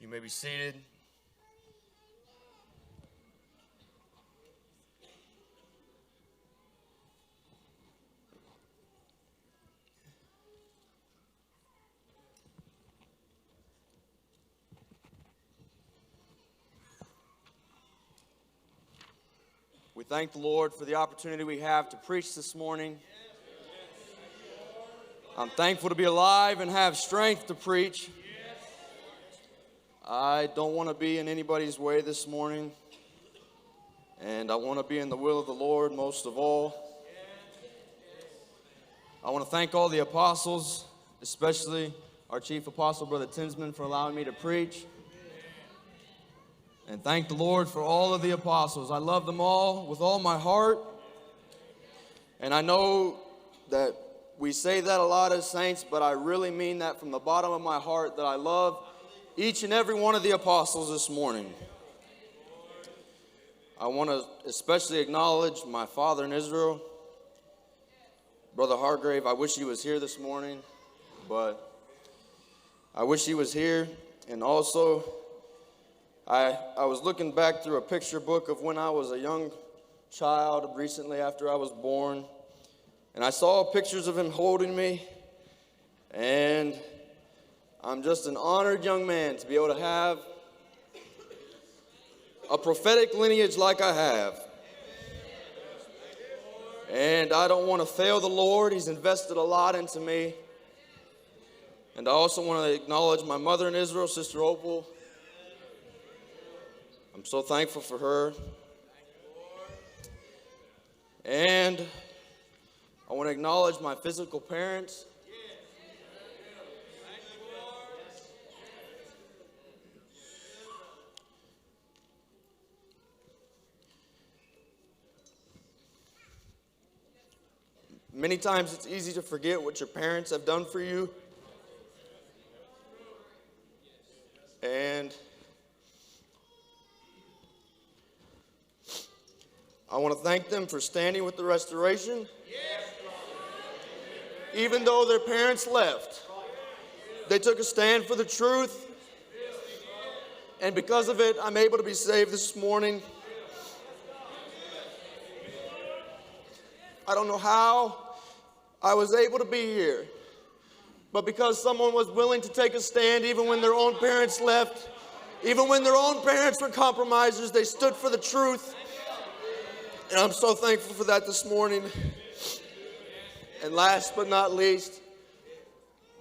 You may be seated. We thank the Lord for the opportunity we have to preach this morning. I'm thankful to be alive and have strength to preach. I don't want to be in anybody's way this morning, and I want to be in the will of the Lord most of all. I want to thank all the apostles, especially our chief apostle, Brother Thilmony, for allowing me to preach. And thank the Lord for all of the apostles. I love them all with all my heart. And I know that we say that a lot as saints, but I really mean that from the bottom of my heart, that I love each and every one of the apostles this morning. I want to especially acknowledge my father in Israel, Brother Hargrave. I wish he was here this morning, but I wish he was here. And also, I was looking back through a picture book of when I was a young child, recently after I was born, and I saw pictures of him holding me, and I'm just an honored young man to be able to have a prophetic lineage like I have. And I don't want to fail the Lord. He's invested a lot into me. And I also want to acknowledge my mother in Israel, Sister Opal. I'm so thankful for her. And I want to acknowledge my physical parents. Many times it's easy to forget what your parents have done for you. And I want to thank them for standing with the restoration. Even though their parents left, they took a stand for the truth. And because of it, I'm able to be saved this morning. I don't know how I was able to be here, but because someone was willing to take a stand even when their own parents left, even when their own parents were compromisers, they stood for the truth. And I'm so thankful for that this morning. And last but not least,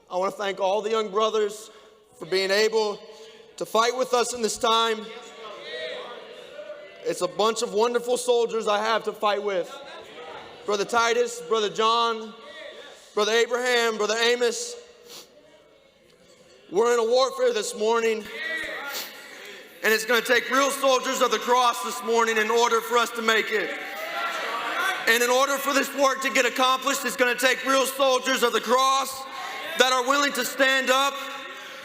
I want to thank all the young brothers for being able to fight with us in this time. It's a bunch of wonderful soldiers I have to fight with. Brother Titus, Brother John, Brother Abraham, Brother Amos. We're in a warfare this morning, and it's going to take real soldiers of the cross this morning in order for us to make it. And in order for this work to get accomplished, it's going to take real soldiers of the cross that are willing to stand up,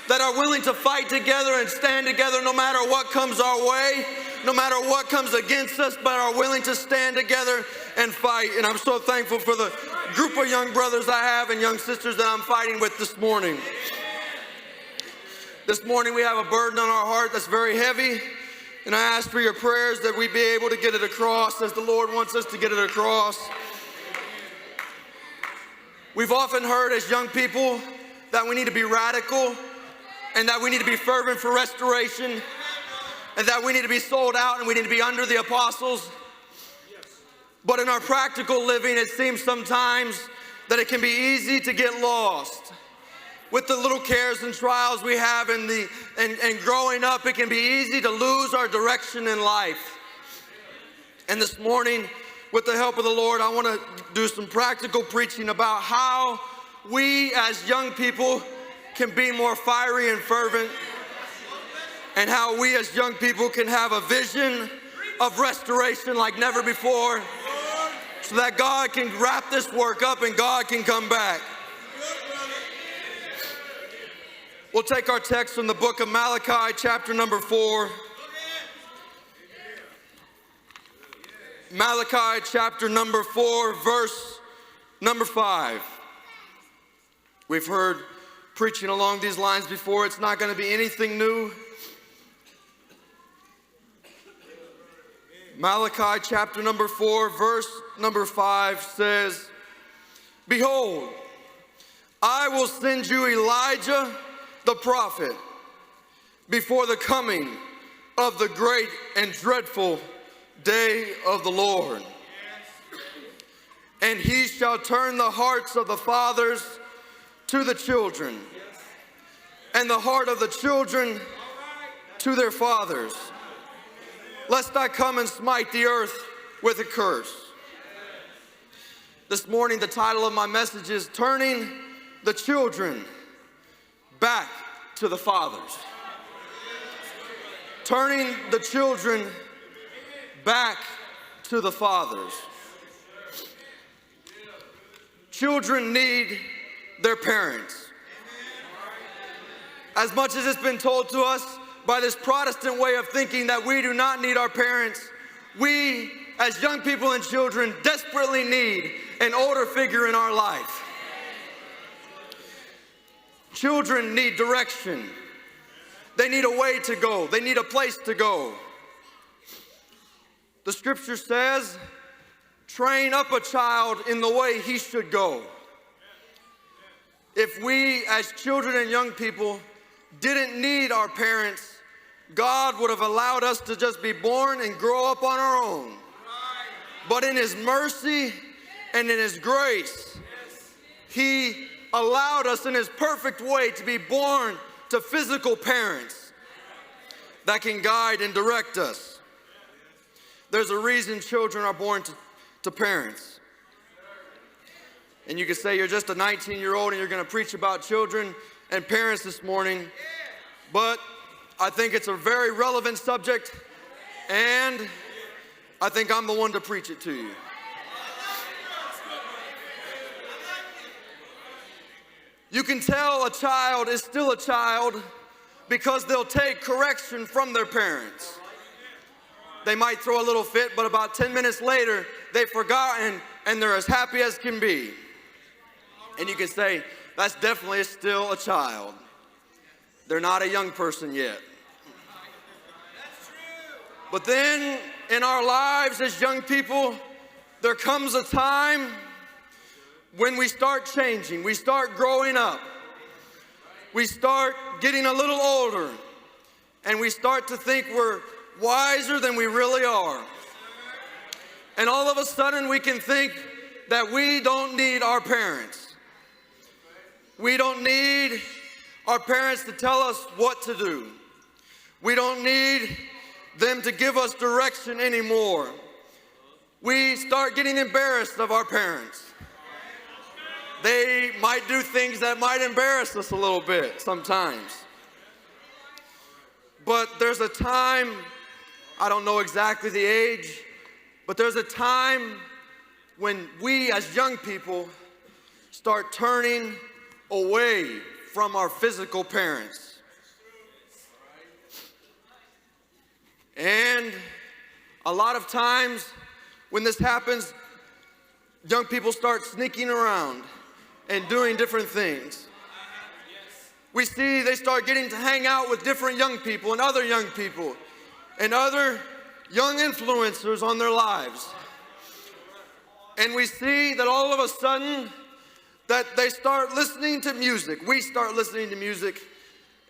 that are willing to fight together and stand together no matter what comes our way, no matter what comes against us, but are willing to stand together and fight. And I'm so thankful for the group of young brothers I have and young sisters that I'm fighting with this morning. This morning we have a burden on our heart that's very heavy, and I ask for your prayers that we be able to get it across as the Lord wants us to get it across. We've often heard as young people that we need to be radical, and that we need to be fervent for restoration, and that we need to be sold out and we need to be under the apostles. But in our practical living, it seems sometimes that it can be easy to get lost. With the little cares and trials we have and growing up, it can be easy to lose our direction in life. And this morning, with the help of the Lord, I want to do some practical preaching about how we as young people can be more fiery and fervent, and how we as young people can have a vision of restoration like never before, so that God can wrap this work up and God can come back. We'll take our text from the book of Malachi, chapter number 4. Malachi, chapter number 4, verse number 5. We've heard preaching along these lines before. It's not going to be anything new. Malachi chapter number 4, verse number 5 says, "Behold, I will send you Elijah the prophet before the coming of the great and dreadful day of the Lord. And he shall turn the hearts of the fathers to the children, and the heart of the children to their fathers, lest I come and smite the earth with a curse." This morning, the title of my message is Turning the Children Back to the Fathers. Turning the children back to the fathers. Children need their parents. As much as it's been told to us by this Protestant way of thinking that we do not need our parents, we, as young people and children, desperately need an older figure in our life. Children need direction. They need a way to go. They need a place to go. The scripture says, "Train up a child in the way he should go." If we, as children and young people, didn't need our parents, God would have allowed us to just be born and grow up on our own. But in His mercy and in His grace, He allowed us in His perfect way to be born to physical parents that can guide and direct us. There's a reason children are born to parents. And you can say you're just a 19-year-old and you're going to preach about children and parents this morning, but I think it's a very relevant subject, and I think I'm the one to preach it to you. You can tell a child is still a child because they'll take correction from their parents. They might throw a little fit, but about 10 minutes later, they've forgotten and they're as happy as can be. And you can say, that's definitely still a child. They're not a young person yet. But then in our lives as young people, there comes a time when we start changing, we start growing up, we start getting a little older, and we start to think we're wiser than we really are. And all of a sudden we can think that we don't need our parents. We don't need our parents to tell us what to do. We don't need them to give us direction anymore. We start getting embarrassed of our parents. They might do things that might embarrass us a little bit sometimes. But there's a time, I don't know exactly the age, but there's a time when we as young people start turning away from our physical parents. And a lot of times when this happens, young people start sneaking around and doing different things. We see they start getting to hang out with different young people and other young people and other young influencers on their lives. And we see that all of a sudden that they start listening to music. We start listening to music,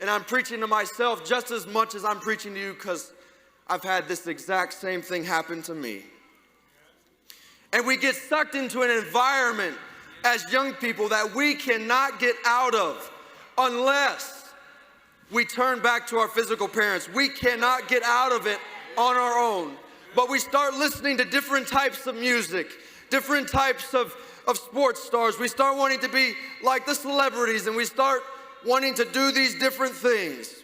and I'm preaching to myself just as much as I'm preaching to you because I've had this exact same thing happen to me. And we get sucked into an environment as young people that we cannot get out of unless we turn back to our physical parents. We cannot get out of it on our own. But we start listening to different types of music, different types of sports stars. We start wanting to be like the celebrities, and we start wanting to do these different things.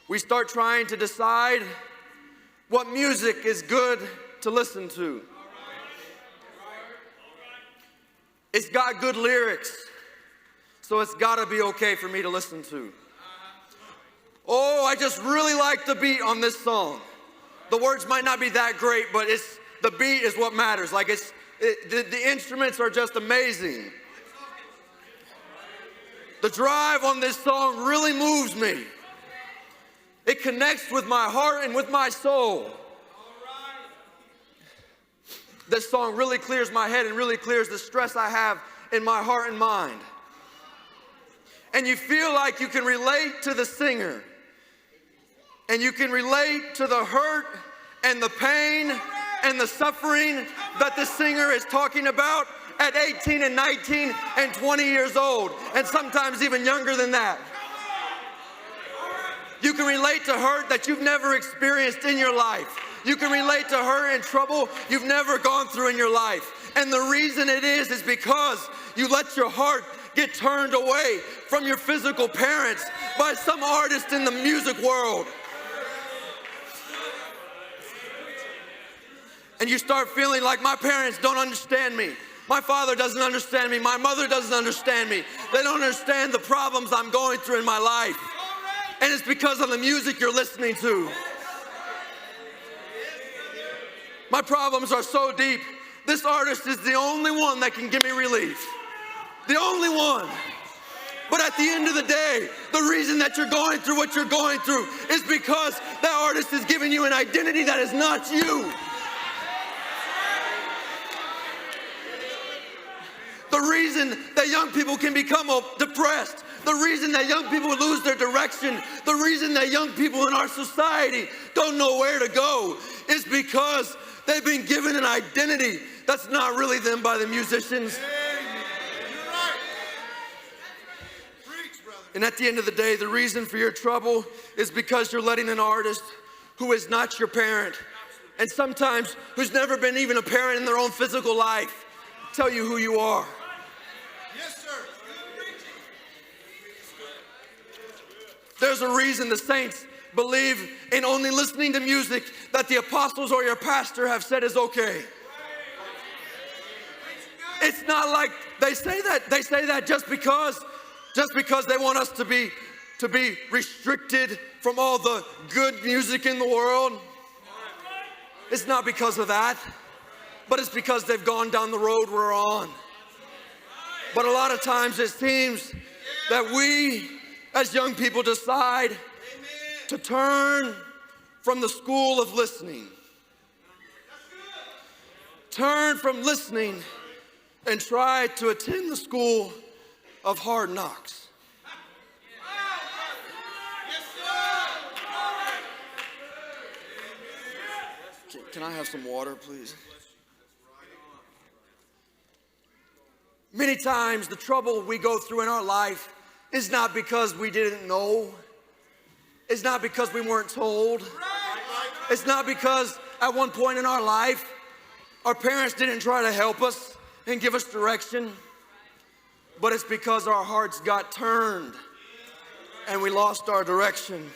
We start trying to decide what music is good to listen to. It's got good lyrics, so it's got to be okay for me to listen to. Oh, I just really like the beat on this song. The words might not be that great, but the beat is what matters. Like the instruments are just amazing. The drive on this song really moves me. It connects with my heart and with my soul. This song really clears my head and really clears the stress I have in my heart and mind. And you feel like you can relate to the singer. And you can relate to the hurt and the pain and the suffering that the singer is talking about at 18 and 19 and 20 years old, and sometimes even younger than that. You can relate to hurt that you've never experienced in your life. You can relate to hurt and trouble you've never gone through in your life. And the reason it is because you let your heart get turned away from your physical parents by some artist in the music world. And you start feeling like, my parents don't understand me. My father doesn't understand me. My mother doesn't understand me. They don't understand the problems I'm going through in my life. And it's because of the music you're listening to. My problems are so deep. This artist is the only one that can give me relief. The only one. But at the end of the day, the reason that you're going through what you're going through is because that artist is giving you an identity that is not you. The reason that young people can become depressed, the reason that young people lose their direction, the reason that young people in our society don't know where to go is because they've been given an identity that's not really them by the musicians. And at the end of the day, the reason for your trouble is because you're letting an artist who is not your parent, and sometimes who's never been even a parent in their own physical life, tell you who you are. Yes, sir. There's a reason the saints believe in only listening to music that the apostles or your pastor have said is okay. It's not like they say that just because they want us to be restricted from all the good music in the world. It's not because of that, but it's because they've gone down the road we're on. But a lot of times it seems that we as young people decide to turn from the school of listening. Turn from listening and try to attend the school of hard knocks. Can I have some water, please? Many times the trouble we go through in our life is not because we didn't know. It's not because we weren't told. It's not because at one point in our life our parents didn't try to help us and give us direction. But it's because our hearts got turned and we lost our direction.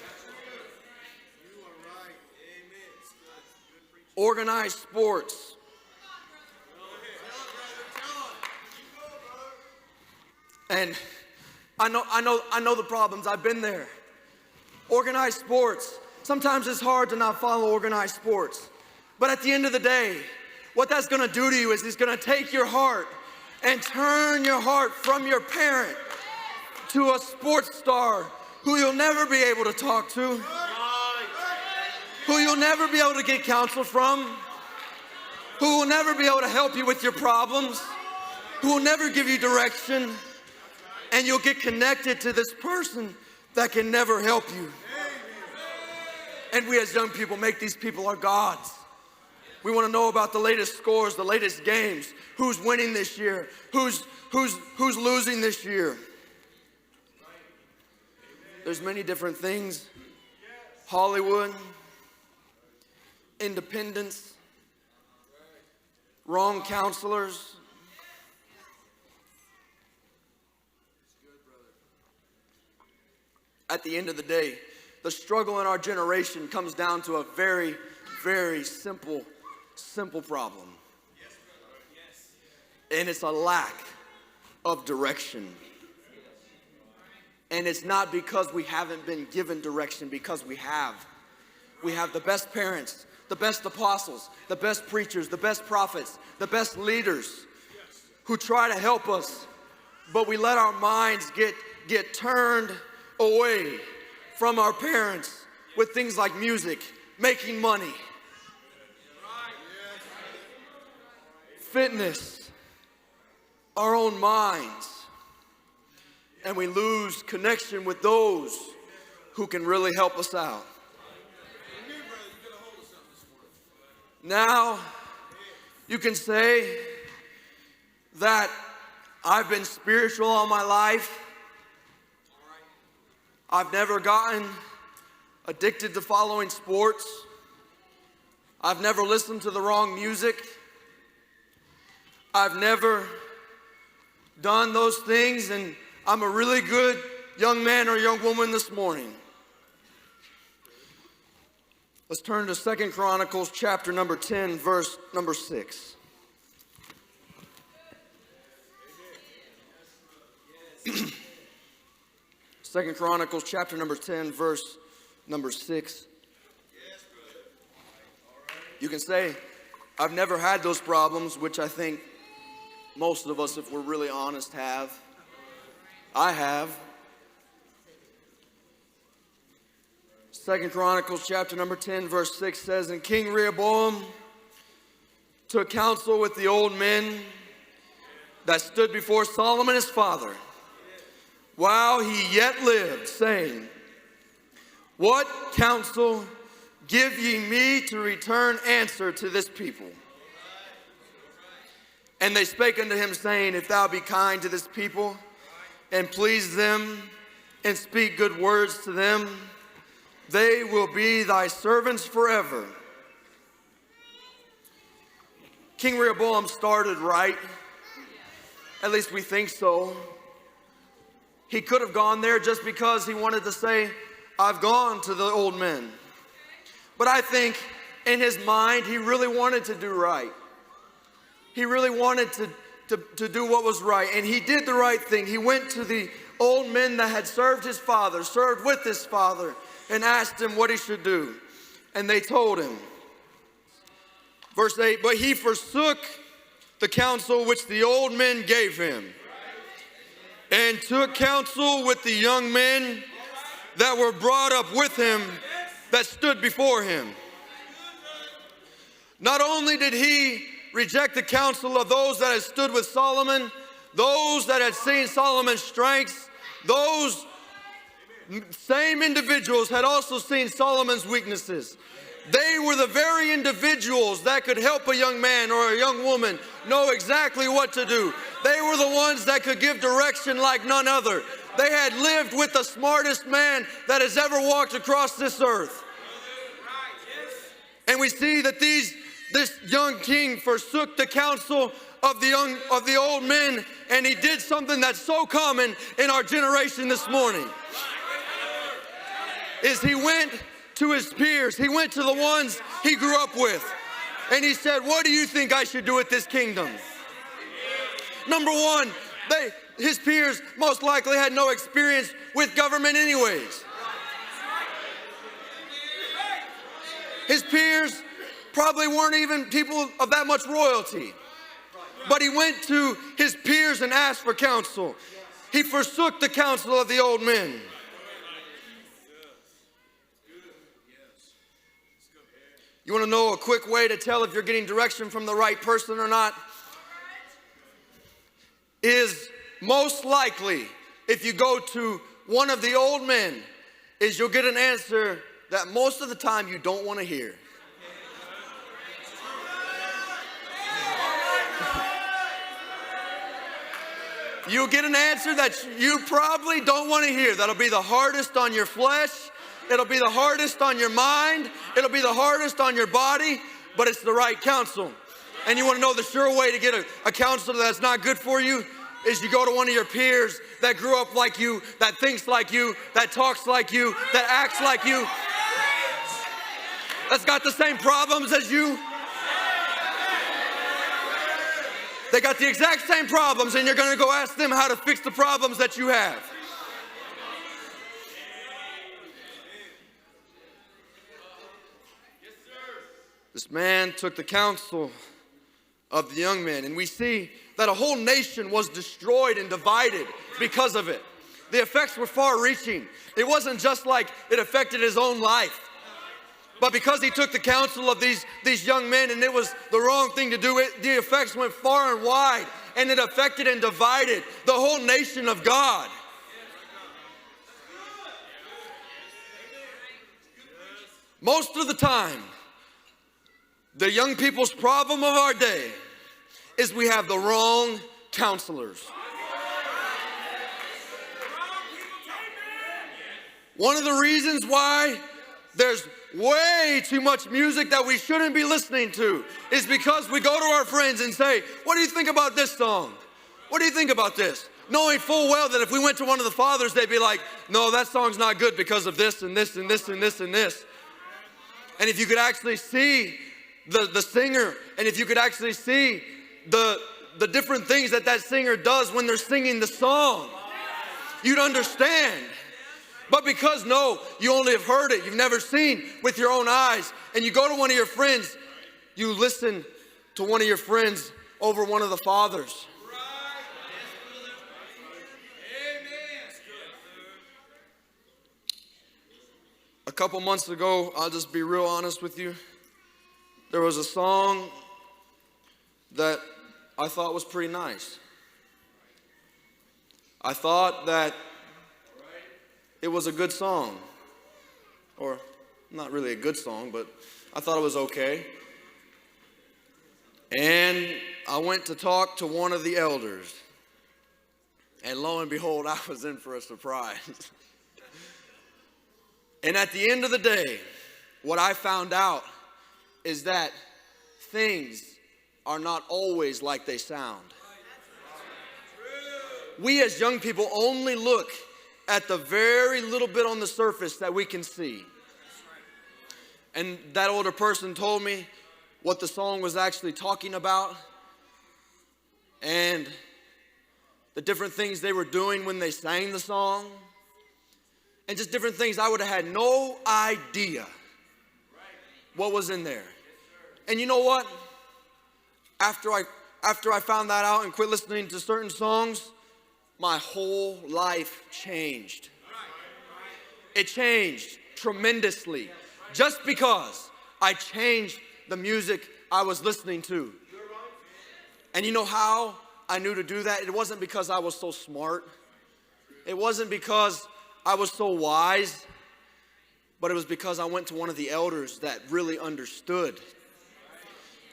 Organized sports. And I know the problems. I've been there. Organized sports. Sometimes it's hard to not follow organized sports. But at the end of the day, what that's going to do to you is it's going to take your heart and turn your heart from your parent to a sports star who you'll never be able to talk to, who you'll never be able to get counsel from, who will never be able to help you with your problems, who will never give you direction, and you'll get connected to this person that can never help you. And we as young people make these people our gods. We want to know about the latest scores, the latest games, who's winning this year, who's losing this year. There's many different things. Hollywood, independence, wrong counselors. At the end of the day, the struggle in our generation comes down to a very, very simple problem. And it's a lack of direction. And it's not because we haven't been given direction, because we have. We have the best parents, the best apostles, the best preachers, the best prophets, the best leaders who try to help us, but we let our minds get turned away from our parents with things like music, making money. fitness, our own minds, and we lose connection with those who can really help us out. Now, you can say that I've been spiritual all my life. I've never gotten addicted to following sports. I've never listened to the wrong music. I've never done those things, and I'm a really good young man or young woman this morning. Let's turn to 2 Chronicles chapter number 10, verse number 6. Second Chronicles chapter number 10, verse number 6. You can say, I've never had those problems, which I think most of us, if we're really honest, have. I have. 2 Chronicles chapter number 10, verse 6 says, And King Rehoboam took counsel with the old men that stood before Solomon his father, while he yet lived, saying, What counsel give ye me to return answer to this people? And they spake unto him, saying, If thou be kind to this people, and please them, and speak good words to them, they will be thy servants forever. King Rehoboam started right. At least we think so. He could have gone there just because he wanted to say, I've gone to the old men. But I think in his mind, he really wanted to do right. He really wanted to do what was right. And he did the right thing. He went to the old men that had served his father, served with his father, and asked him what he should do. And they told him. Verse 8, But he forsook the counsel which the old men gave him, and took counsel with the young men that were brought up with him, that stood before him. Not only did he reject the counsel of those that had stood with Solomon, those that had seen Solomon's strengths, those same individuals had also seen Solomon's weaknesses. They were the very individuals that could help a young man or a young woman know exactly what to do. They were the ones that could give direction like none other. They had lived with the smartest man that has ever walked across this earth. And we see that this young king forsook the counsel of the old men, and he did something that's so common in our generation this morning. Is he went to his peers. He went to the ones he grew up with. And he said, what do you think I should do with this kingdom? Number one, his peers most likely had no experience with government anyways. His peers probably weren't even people of that much royalty. But he went to his peers and asked for counsel. He forsook the counsel of the old men. You want to know a quick way to tell if you're getting direction from the right person or not? Is most likely, if you go to one of the old men, is you'll get an answer that most of the time you don't want to hear. You'll get an answer that you probably don't want to hear. That'll be the hardest on your flesh. It'll be the hardest on your mind. It'll be the hardest on your body, but it's the right counsel. And you want to know the sure way to get a counselor that's not good for you is you go to one of your peers that grew up like you, that thinks like you, that talks like you, that acts like you, that's got the same problems as you. They got the exact same problems, and you're going to go ask them how to fix the problems that you have. This man took the counsel of the young men, and we see that a whole nation was destroyed and divided because of it. The effects were far-reaching. It wasn't just like it affected his own life, But because he took the counsel of these young men and it was the wrong thing to do, the effects went far and wide, and it affected and divided the whole nation of God. Most of the time, the young people's problem of our day is we have the wrong counselors. One of the reasons why there's way too much music that we shouldn't be listening to is because we go to our friends and say, what do you think about this song? What do you think about this? Knowing full well that if we went to one of the fathers, they'd be like, no, that song's not good because of this and this and this and this and this. And if you could actually see the singer, and if you could actually see the different things that singer does when they're singing the song, you'd understand. But because, no, you only have heard it, you've never seen with your own eyes, and you go to one of your friends, you listen to one of your friends over one of the fathers. A couple months ago, I'll just be real honest with you, there was a song that I thought was pretty nice. I thought that it was a good song, or not really a good song, but I thought it was okay. And I went to talk to one of the elders, and lo and behold, I was in for a surprise. And at the end of the day, what I found out is that things are not always like they sound. We as young people only look at the very little bit on the surface that we can see. And that older person told me what the song was actually talking about and the different things they were doing when they sang the song. And just different things I would have had no idea what was in there. And you know what? After I found that out and quit listening to certain songs, my whole life changed. It changed tremendously just because I changed the music I was listening to. And you know how I knew to do that? It wasn't because I was so smart. It wasn't because I was so wise, but it was because I went to one of the elders that really understood,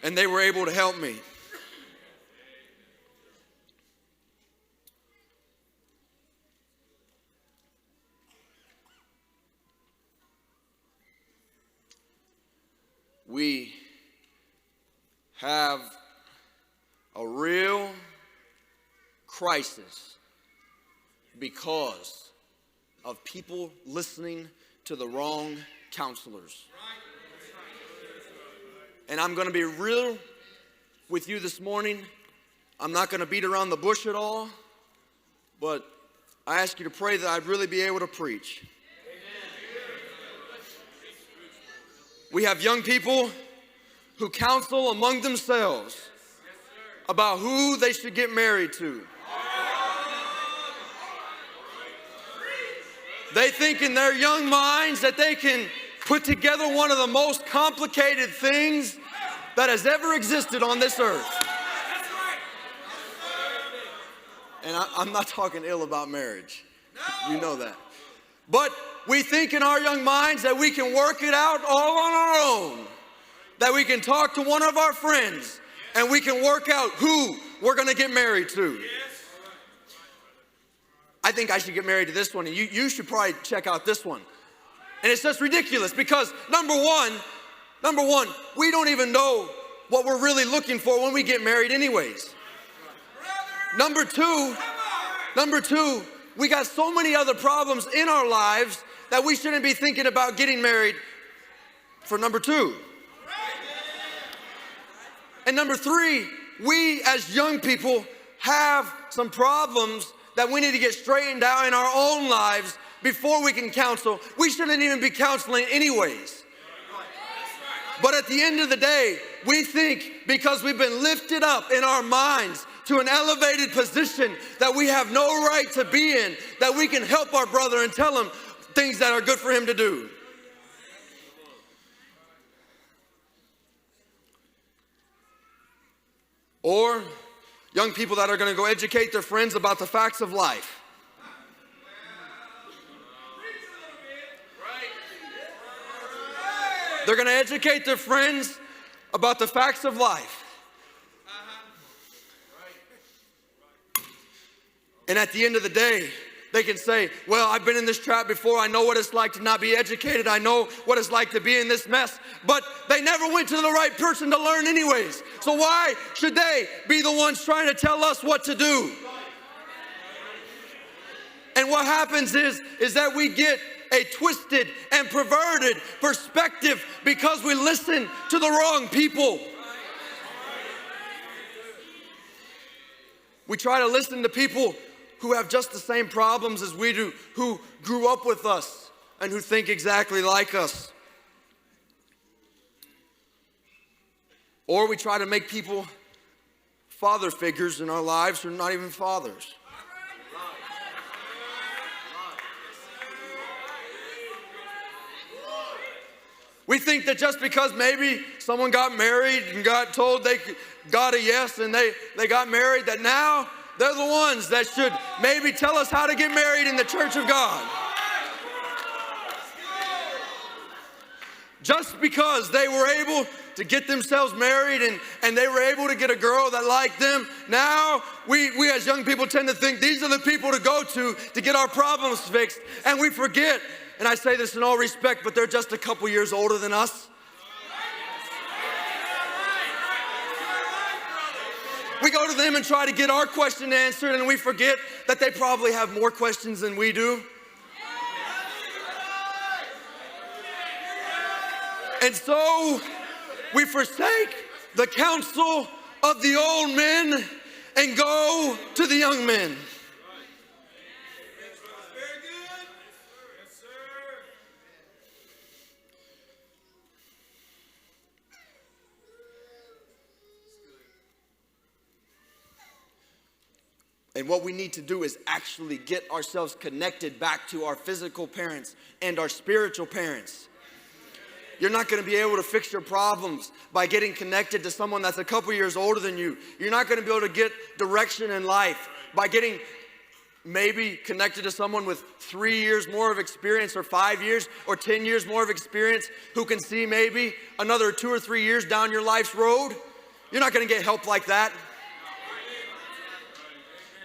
and they were able to help me. We have a real crisis because of people listening to the wrong counselors. And I'm going to be real with you this morning. I'm not going to beat around the bush at all, but I ask you to pray that I'd really be able to preach. We have young people who counsel among themselves about who they should get married to. They think in their young minds that they can put together one of the most complicated things that has ever existed on this earth. And I'm not talking ill about marriage. You know that. But we think in our young minds that we can work it out all on our own. That we can talk to one of our friends and we can work out who we're going to get married to. I think I should get married to this one, and you should probably check out this one. And it's just ridiculous because number one, we don't even know what we're really looking for when we get married anyways. Number two, we got so many other problems in our lives that we shouldn't be thinking about getting married for number two. And number three, we as young people have some problems that we need to get straightened out in our own lives before we can counsel. We shouldn't even be counseling anyways. But at the end of the day, we think because we've been lifted up in our minds to an elevated position that we have no right to be in, that we can help our brother and tell him things that are good for him to do. Or young people that are going to go educate their friends about the facts of life. They're going to educate their friends about the facts of life. And at the end of the day, they can say, well, I've been in this trap before. I know what it's like to not be educated. I know what it's like to be in this mess. But they never went to the right person to learn anyways. So why should they be the ones trying to tell us what to do? And what happens is that we get a twisted and perverted perspective because we listen to the wrong people. We try to listen to people who have just the same problems as we do, who grew up with us and who think exactly like us. Or we try to make people father figures in our lives who are not even fathers. We think that just because maybe someone got married and got told they got a yes and they got married, that now they're the ones that should maybe tell us how to get married in the church of God. Just because they were able to get themselves married and they were able to get a girl that liked them, now we as young people tend to think these are the people to go to get our problems fixed. And we forget, and I say this in all respect, but they're just a couple years older than us. We go to them and try to get our question answered, and we forget that they probably have more questions than we do. And so we forsake the counsel of the old men and go to the young men. And what we need to do is actually get ourselves connected back to our physical parents and our spiritual parents. You're not going to be able to fix your problems by getting connected to someone that's a couple years older than you. You're not going to be able to get direction in life by getting maybe connected to someone with 3 years more of experience or 5 years or 10 years more of experience who can see maybe another 2 or 3 years down your life's road. You're not going to get help like that.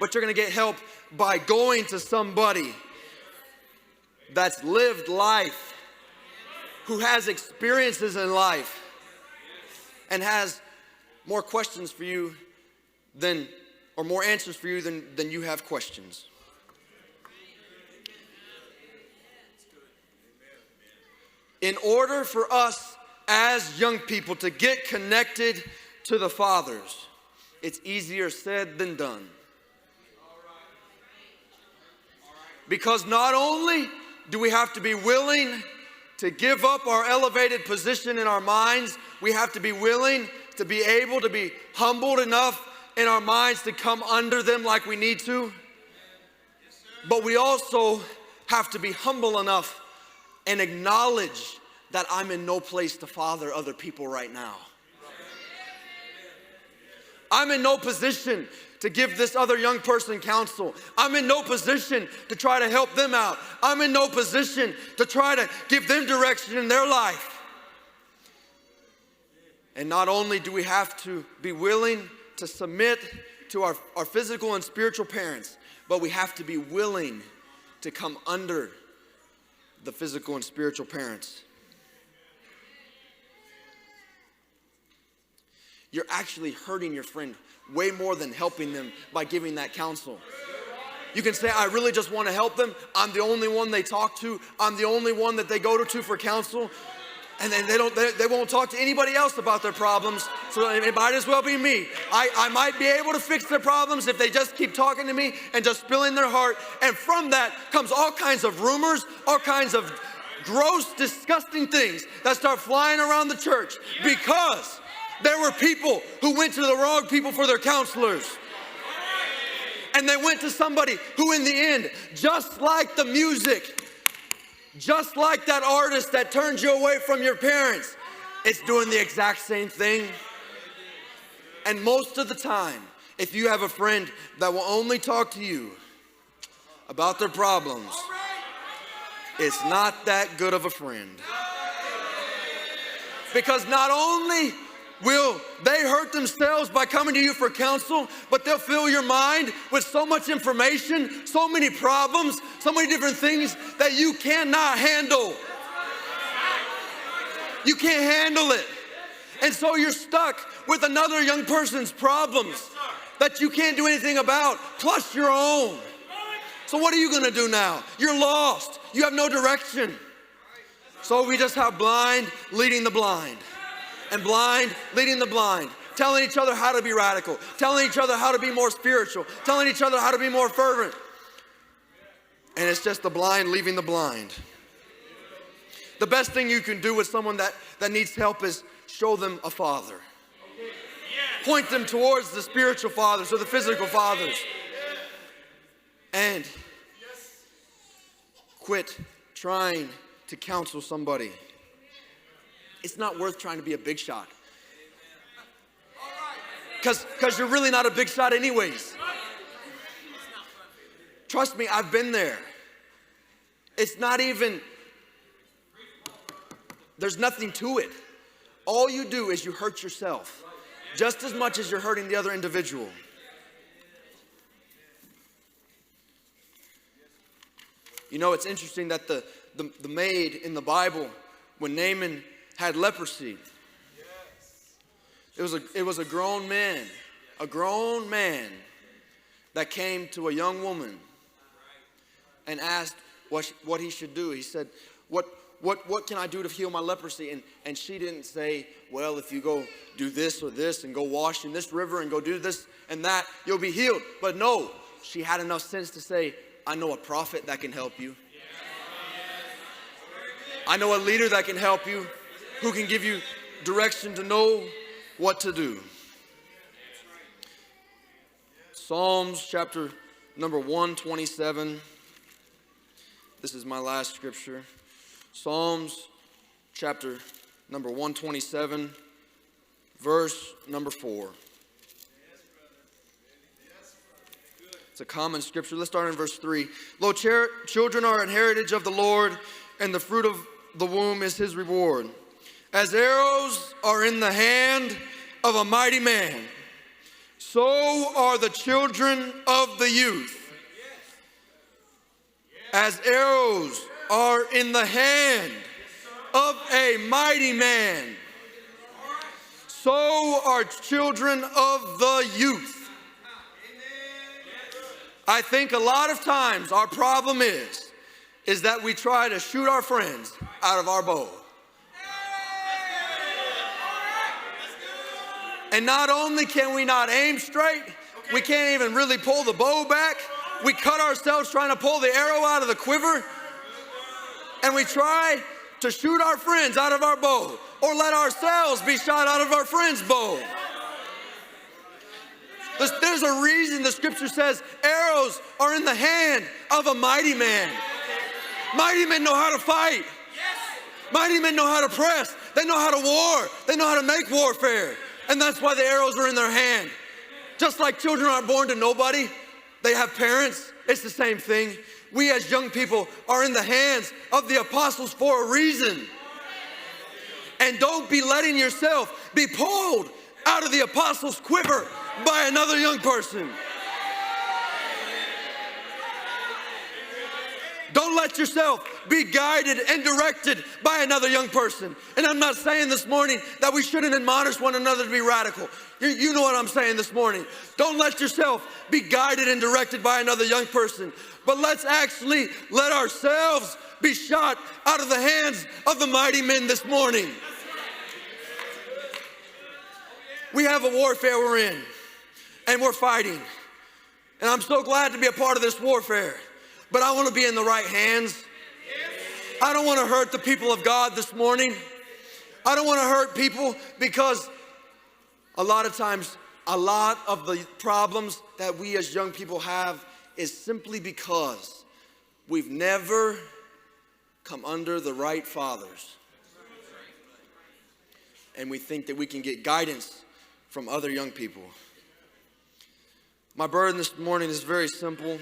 But you're going to get help by going to somebody that's lived life, who has experiences in life, and has more questions for you than, or more answers for you than you have questions. In order for us as young people to get connected to the fathers, it's easier said than done. Because not only do we have to be willing to give up our elevated position in our minds, we have to be willing to be able to be humbled enough in our minds to come under them like we need to. But we also have to be humble enough and acknowledge that I'm in no place to father other people right now. I'm in no position to give this other young person counsel. I'm in no position to try to help them out. I'm in no position to try to give them direction in their life. And not only do we have to be willing to submit to our physical and spiritual parents, but we have to be willing to come under the physical and spiritual parents. You're actually hurting your friend way more than helping them by giving that counsel. You can say, I really just want to help them. I'm the only one they talk to. I'm the only one that they go to for counsel. And then they won't talk to anybody else about their problems. So it might as well be me. I might be able to fix their problems if they just keep talking to me and just spilling their heart. And from that comes all kinds of rumors, all kinds of gross, disgusting things that start flying around the church because there were people who went to the wrong people for their counselors. And they went to somebody who in the end, just like the music, just like that artist that turned you away from your parents, it's doing the exact same thing. And most of the time, if you have a friend that will only talk to you about their problems, it's not that good of a friend. Because not only will they hurt themselves by coming to you for counsel, but they'll fill your mind with so much information, so many problems, so many different things that you cannot handle. You can't handle it. And so you're stuck with another young person's problems that you can't do anything about, plus your own. So what are you gonna do now? You're lost. You have no direction. So we just have blind leading the blind, and blind leading the blind, telling each other how to be radical, telling each other how to be more spiritual, telling each other how to be more fervent. And it's just the blind leaving the blind. The best thing you can do with someone that needs help is show them a father. Point them towards the spiritual fathers or the physical fathers. And quit trying to counsel somebody. It's not worth trying to be a big shot. Because you're really not a big shot anyways. Trust me, I've been there. It's not even, there's nothing to it. All you do is you hurt yourself just as much as you're hurting the other individual. You know, it's interesting that the maid in the Bible, when Naaman had leprosy, it was a grown man that came to a young woman and asked what he should do. He said, what can I do to heal my leprosy? And she didn't say, well, if you go do this or this and go wash in this river and go do this and that, you'll be healed. But no, she had enough sense to say, I know a prophet that can help you. I know a leader that can help you, who can give you direction to know what to do. Psalms chapter number 127. This is my last scripture. Psalms chapter number 127, verse number 4. It's a common scripture. Let's start in verse 3. Lo, children are an heritage of the Lord, and the fruit of the womb is his reward. As arrows are in the hand of a mighty man, so are the children of the youth. As arrows are in the hand of a mighty man, so are children of the youth. I think a lot of times our problem is that we try to shoot our friends out of our bow. And not only can we not aim straight, we can't even really pull the bow back. We cut ourselves trying to pull the arrow out of the quiver. And we try to shoot our friends out of our bow, or let ourselves be shot out of our friend's bow. There's a reason the scripture says arrows are in the hand of a mighty man. Mighty men know how to fight. Mighty men know how to press. They know how to war. They know how to make warfare. And that's why the arrows are in their hand. Just like children aren't born to nobody, they have parents. It's the same thing. We as young people are in the hands of the apostles for a reason. And don't be letting yourself be pulled out of the apostles' quiver by another young person. Don't let yourself be guided and directed by another young person. And I'm not saying this morning that we shouldn't admonish one another to be radical. You know what I'm saying this morning. Don't let yourself be guided and directed by another young person. But let's actually let ourselves be shot out of the hands of the mighty men this morning. We have a warfare we're in, and we're fighting. And I'm so glad to be a part of this warfare. But I want to be in the right hands. I don't want to hurt the people of God this morning. I don't want to hurt people, because a lot of times, a lot of the problems that we as young people have is simply because we've never come under the right fathers. And we think that we can get guidance from other young people. My burden this morning is very simple.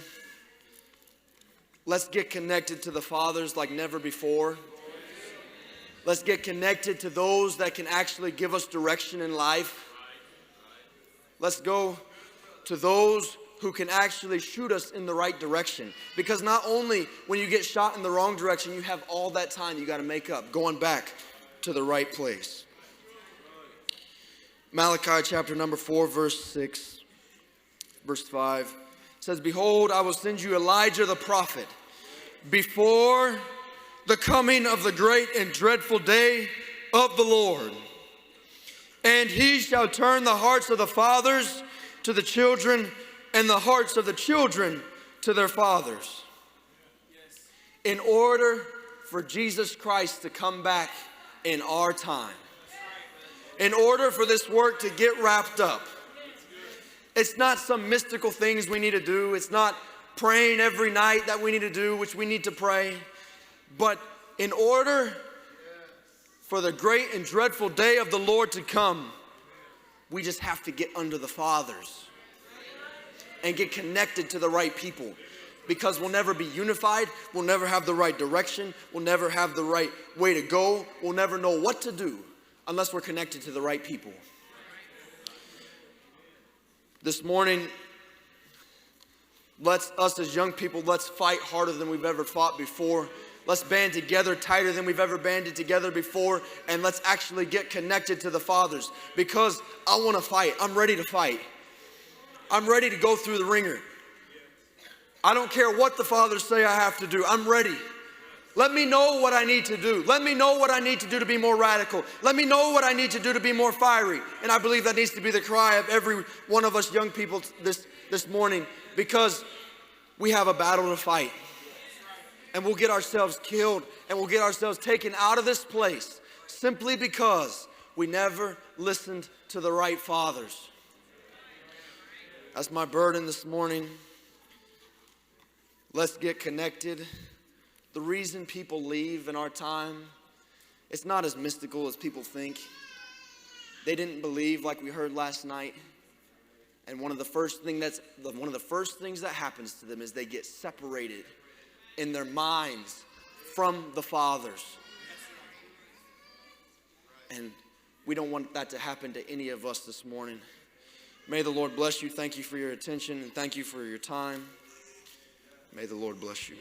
Let's get connected to the fathers like never before. Let's get connected to those that can actually give us direction in life. Let's go to those who can actually shoot us in the right direction. Because not only when you get shot in the wrong direction, you have all that time you got to make up, going back to the right place. Malachi chapter number 4, verse 6, verse 5 says, "Behold, I will send you Elijah the prophet before the coming of the great and dreadful day of the Lord. And he shall turn the hearts of the fathers to the children, and the hearts of the children to their fathers." In order for Jesus Christ to come back in our time, in order for this work to get wrapped up, it's not some mystical things we need to do. It's not praying every night that we need to do, which we need to pray. But in order for the great and dreadful day of the Lord to come, we just have to get under the fathers and get connected to the right people. Because we'll never be unified, we'll never have the right direction, we'll never have the right way to go, we'll never know what to do unless we're connected to the right people. This morning, us as young people, let's fight harder than we've ever fought before. Let's band together tighter than we've ever banded together before, and let's actually get connected to the fathers, because I want to fight. I'm ready to fight. I'm ready to go through the ringer. I don't care what the fathers say I have to do. I'm ready. Let me know what I need to do. Let me know what I need to do to be more radical. Let me know what I need to do to be more fiery. And I believe that needs to be the cry of every one of us young people this morning, because we have a battle to fight. And we'll get ourselves killed, and we'll get ourselves taken out of this place simply because we never listened to the right fathers. That's my burden this morning. Let's get connected. The reason people leave in our time, it's not as mystical as people think. They didn't believe, like we heard last night. And one of the first things that happens to them is they get separated in their minds from the fathers. And we don't want that to happen to any of us this morning. May the Lord bless you. Thank you for your attention, and thank you for your time. May the Lord bless you.